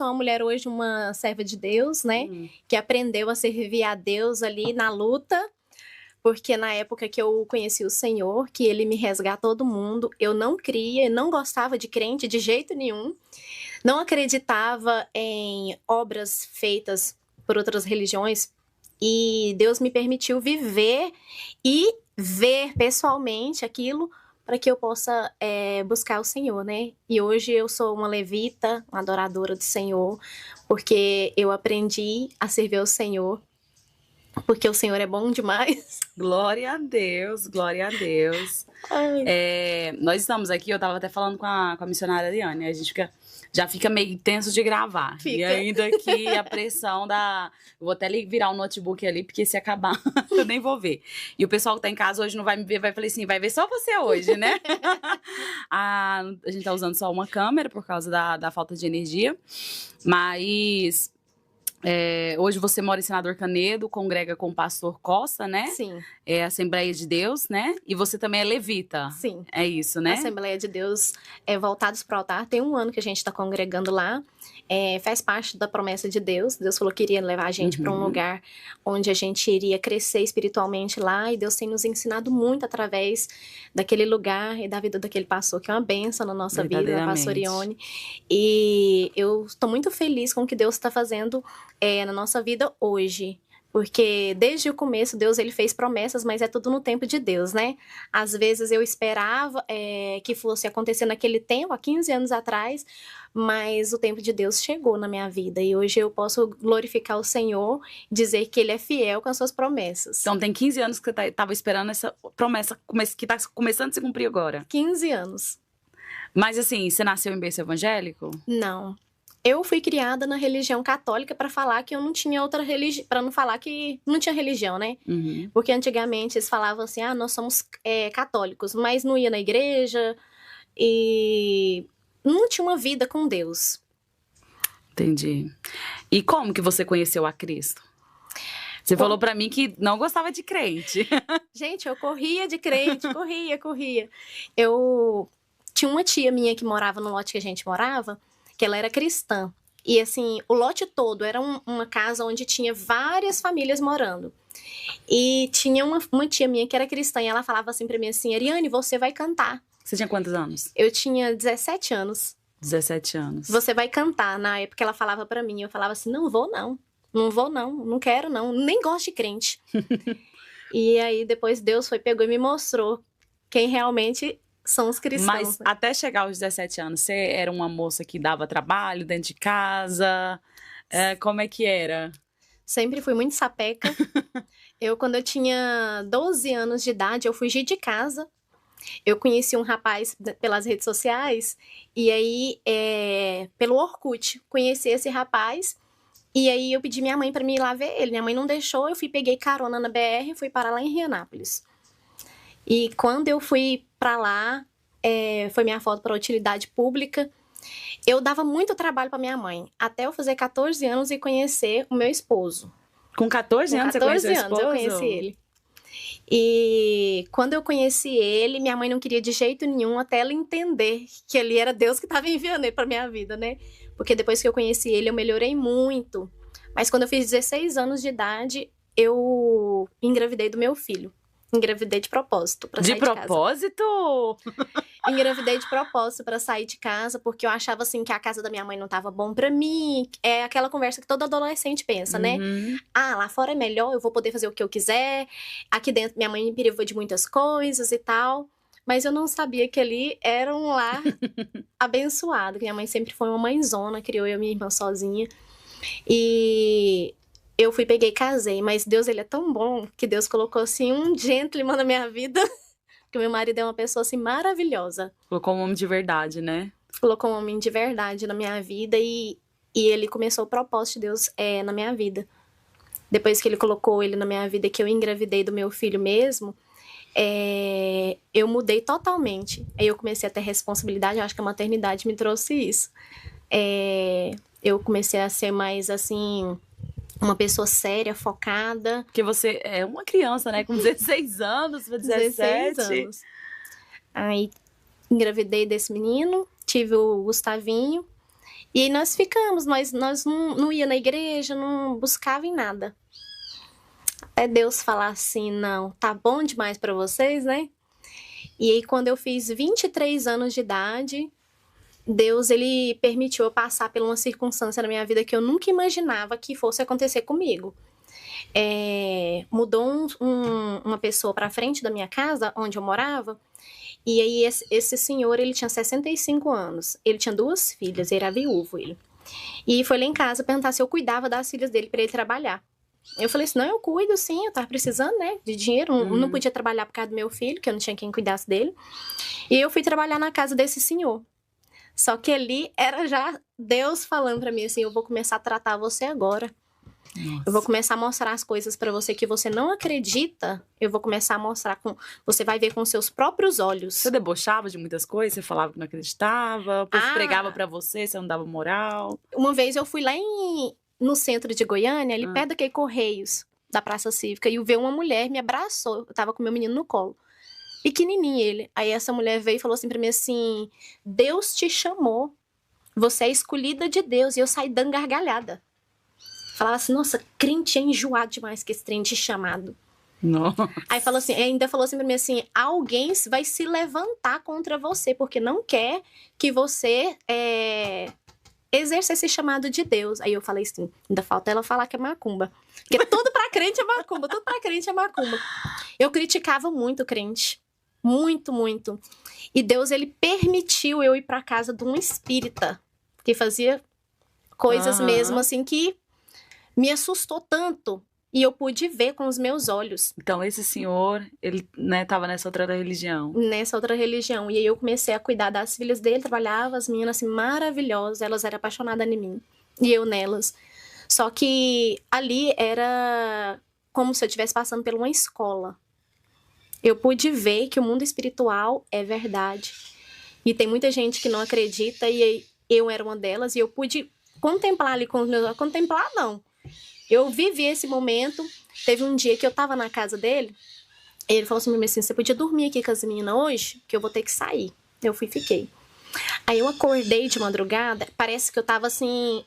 Sou uma mulher hoje, uma serva de Deus, né? Que aprendeu a servir a Deus ali na luta. Porque na época que eu conheci o Senhor, que Ele me resgatou do mundo, eu não cria, não gostava de crente de jeito nenhum. Não acreditava em obras feitas por outras religiões. E Deus me permitiu viver e ver pessoalmente aquilo para que eu possa buscar o Senhor, né? E hoje eu sou uma levita, uma adoradora do Senhor, porque eu aprendi a servir ao Senhor, porque o Senhor é bom demais. Glória a Deus, glória a Deus. Nós estamos aqui, eu estava até falando com a missionária Ariane, a gente já fica meio tenso de gravar. E ainda aqui a pressão da... Eu vou até virar o notebook ali, porque se acabar, eu nem vou ver. E o pessoal que tá em casa hoje não vai me ver, vai falar assim, vai ver só você hoje, né? A gente tá usando só uma câmera por causa da falta de energia. Mas... hoje você mora em Senador Canedo, congrega com o pastor Costa, né? Sim. É Assembleia de Deus, né? E você também é levita. Sim. É isso, né? Assembleia de Deus voltados para o altar. Tem 1 ano que a gente está congregando lá. Faz parte da promessa de Deus. Deus falou que iria levar a gente para um lugar onde a gente iria crescer espiritualmente lá. E Deus tem nos ensinado muito através daquele lugar e da vida daquele pastor, que é uma bênção na nossa vida, a pastor Ione. E eu estou muito feliz com o que Deus está fazendo na nossa vida hoje. Porque desde o começo Deus ele fez promessas, mas é tudo no tempo de Deus, né? Às vezes eu esperava que fosse acontecer naquele tempo, há 15 anos atrás, mas o tempo de Deus chegou na minha vida. E hoje eu posso glorificar o Senhor, dizer que Ele é fiel com as suas promessas. Então tem 15 anos que você estava esperando essa promessa que está começando a se cumprir agora? 15 anos. Mas assim, você nasceu em berço evangélico? Não. Eu fui criada na religião católica para falar que eu não tinha outra religião, para não falar que não tinha religião, né? Porque antigamente eles falavam assim, nós somos católicos, mas não ia na igreja e não tinha uma vida com Deus. Entendi. E como que você conheceu a Cristo? Você falou para mim que não gostava de crente. Gente, eu corria de crente, corria. Eu tinha uma tia minha que morava no lote que a gente morava, que ela era cristã. E assim, o lote todo era uma casa onde tinha várias famílias morando. E tinha uma tia minha que era cristã e ela falava assim pra mim assim, Ariane, você vai cantar. Você tinha quantos anos? Eu tinha 17 anos. 17 anos. Você vai cantar. Na época ela falava pra mim, eu falava assim, não vou não quero não, nem gosto de crente. E aí depois Deus pegou e me mostrou quem realmente são os cristãos. Mas até chegar aos 17 anos, você era uma moça que dava trabalho dentro de casa? Como é que era? Sempre fui muito sapeca. Quando eu tinha 12 anos de idade, eu fugi de casa. Eu conheci um rapaz pelas redes sociais. E aí, pelo Orkut, conheci esse rapaz. E aí, eu pedi minha mãe para me ir lá ver ele. Minha mãe não deixou, peguei carona na BR e fui parar lá em Rianápolis. E quando eu fui pra lá, foi minha foto para utilidade pública. Eu dava muito trabalho pra minha mãe, até eu fazer 14 anos e conhecer o meu esposo. Com 14 anos você conheceu o esposo? Com 14 anos eu conheci ele. E quando eu conheci ele, minha mãe não queria de jeito nenhum até ela entender que ali era Deus que estava enviando ele pra minha vida, né? Porque depois que eu conheci ele, eu melhorei muito. Mas quando eu fiz 16 anos de idade, eu engravidei do meu filho. Engravidei de propósito pra sair de casa. De propósito? Engravidei de propósito pra sair de casa, porque eu achava assim que a casa da minha mãe não tava bom pra mim. É aquela conversa que todo adolescente pensa, né? Lá fora é melhor, eu vou poder fazer o que eu quiser. Aqui dentro minha mãe me privou de muitas coisas e tal. Mas eu não sabia que ali era um lar abençoado. Minha mãe sempre foi uma mãezona, criou eu e minha irmã sozinha. E eu peguei e casei, mas Deus, ele é tão bom que Deus colocou, assim, um gentleman na minha vida, que o meu marido é uma pessoa, assim, maravilhosa. Colocou um homem de verdade, né? Colocou um homem de verdade na minha vida e ele começou o propósito de Deus na minha vida. Depois que ele colocou ele na minha vida, que eu engravidei do meu filho mesmo, eu mudei totalmente. Aí eu comecei a ter responsabilidade, eu acho que a maternidade me trouxe isso. Eu comecei a ser mais, assim, uma pessoa séria, focada. Porque você é uma criança, né? Com 16 anos, 17. 16 anos. Aí engravidei desse menino, tive o Gustavinho. E aí nós ficamos, nós não ia na igreja, não buscava em nada. Até Deus falar assim, não, tá bom demais pra vocês, né? E aí quando eu fiz 23 anos de idade, Deus, ele permitiu eu passar por uma circunstância na minha vida que eu nunca imaginava que fosse acontecer comigo. Mudou uma pessoa pra frente da minha casa, onde eu morava, e aí esse senhor, ele tinha 65 anos, ele tinha 2 filhas, ele era viúvo, ele. E foi lá em casa perguntar se eu cuidava das filhas dele pra ele trabalhar. Eu falei assim, não, eu cuido sim, eu tava precisando, né, de dinheiro, não podia trabalhar por causa do meu filho, que eu não tinha quem cuidasse dele. E eu fui trabalhar na casa desse senhor. Só que ali era já Deus falando pra mim assim, eu vou começar a tratar você agora. Nossa. Eu vou começar a mostrar as coisas pra você que você não acredita. Eu vou começar a mostrar você vai ver com seus próprios olhos. Você debochava de muitas coisas? Você falava que não acreditava? O povo pregava pra você não dava moral? Uma vez eu fui lá no centro de Goiânia, ali perto daquele Correios, da Praça Cívica, e eu vi uma mulher, me abraçou. Eu tava com meu menino no colo. Pequenininho ele. Aí essa mulher veio e falou assim pra mim assim, Deus te chamou. Você é escolhida de Deus. E eu saí dando gargalhada. Falava assim, nossa, crente é enjoado demais que esse trem de chamado. Nossa. Aí falou assim, ainda falou assim pra mim assim, alguém vai se levantar contra você, porque não quer que você exerça esse chamado de Deus. Aí eu falei assim, ainda falta ela falar que é macumba. Porque tudo pra crente é macumba, tudo pra crente é macumba. Eu criticava muito o crente. Muito, muito. E Deus, ele permitiu eu ir pra casa de um espírita, que fazia coisas mesmo assim que me assustou tanto. E eu pude ver com os meus olhos. Então, esse senhor, ele, né, tava nessa outra religião. Nessa outra religião. E aí eu comecei a cuidar das filhas dele, trabalhava, as meninas assim, maravilhosas, elas eram apaixonadas em mim. E eu nelas. Só que ali era como se eu estivesse passando por uma escola. Eu pude ver que o mundo espiritual é verdade. E tem muita gente que não acredita, e eu era uma delas, e eu pude contemplar ali com os meus olhos. Contemplar, não. Eu vivi esse momento. Teve um dia que eu tava na casa dele, ele falou assim, você podia dormir aqui com as meninas hoje? Que eu vou ter que sair. Eu fui e fiquei. Aí eu acordei de madrugada, parece que eu tava assim...